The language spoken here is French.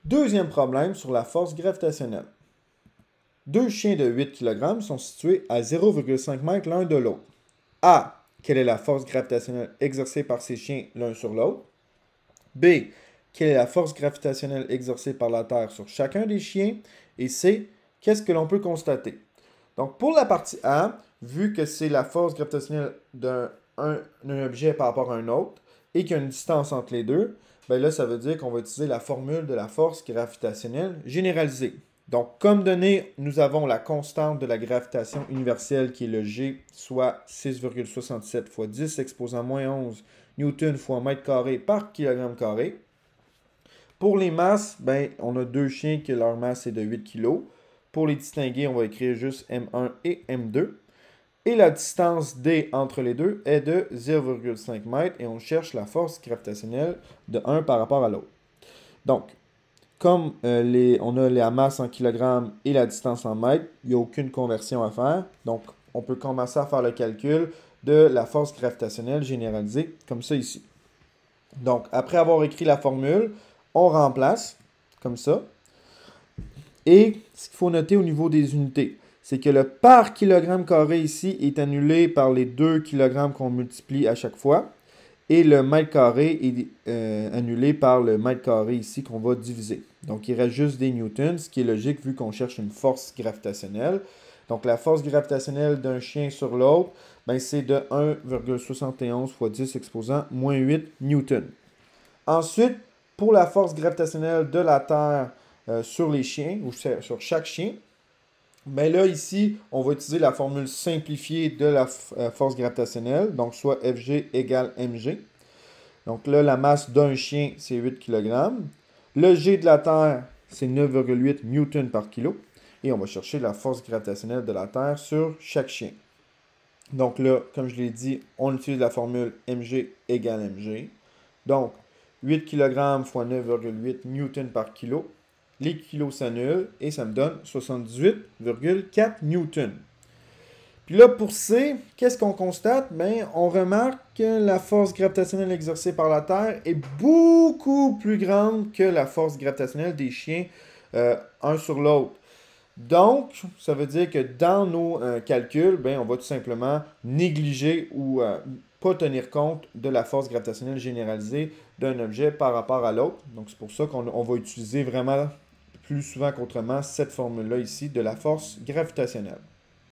Deuxième problème sur la force gravitationnelle. Deux chiens de 8 kg sont situés à 0,5 m l'un de l'autre. A. Quelle est la force gravitationnelle exercée par ces chiens l'un sur l'autre? B. Quelle est la force gravitationnelle exercée par la Terre sur chacun des chiens? Et C. Qu'est-ce que l'on peut constater? Donc, pour la partie A, vu que c'est la force gravitationnelle d'un objet par rapport à un autre et qu'il y a une distance entre les deux, ben là, ça veut dire qu'on va utiliser la formule de la force gravitationnelle généralisée. Donc, comme donné, nous avons la constante de la gravitation universelle qui est le G, soit 6,67 fois 10 exposant moins 11 newton fois mètre carré par kilogramme carré. Pour les masses, ben, on a deux chiens que leur masse est de 8 kg. Pour les distinguer, on va écrire juste M1 et M2. Et la distance D entre les deux est de 0,5 m et on cherche la force gravitationnelle de 1 par rapport à l'autre. Donc, comme on a la masse en kilogrammes et la distance en mètres, il n'y a aucune conversion à faire. Donc, on peut commencer à faire le calcul de la force gravitationnelle généralisée, comme ça ici. Donc, après avoir écrit la formule, on remplace, comme ça. Et ce qu'il faut noter au niveau des unités, c'est que le par kilogramme carré ici est annulé par les 2 kg qu'on multiplie à chaque fois. Et le mètre carré est annulé par le mètre carré ici qu'on va diviser. Donc, il reste juste des newtons, ce qui est logique vu qu'on cherche une force gravitationnelle. Donc, la force gravitationnelle d'un chien sur l'autre, ben, c'est de 1,71 fois 10 exposant moins 8 newtons. Ensuite, pour la force gravitationnelle de la Terre sur les chiens, ou sur chaque chien, ben là, ici, on va utiliser la formule simplifiée de la force gravitationnelle, donc soit Fg égale mg. Donc là, la masse d'un chien, c'est 8 kg. Le G de la Terre, c'est 9,8 newton par kilo. Et on va chercher la force gravitationnelle de la Terre sur chaque chien. Donc là, comme je l'ai dit, on utilise la formule mg égale mg. Donc, 8 kg fois 9,8 newton par kilo. Les kilos s'annulent et ça me donne 78,4 newtons. Puis là, pour C, qu'est-ce qu'on constate? Bien, on remarque que la force gravitationnelle exercée par la Terre est beaucoup plus grande que la force gravitationnelle des chiens un sur l'autre. Donc, ça veut dire que dans nos calculs, ben, on va tout simplement négliger ou pas tenir compte de la force gravitationnelle généralisée d'un objet par rapport à l'autre. Donc, c'est pour ça qu'on va utiliser vraiment plus souvent qu'autrement cette formule-là ici de la force gravitationnelle.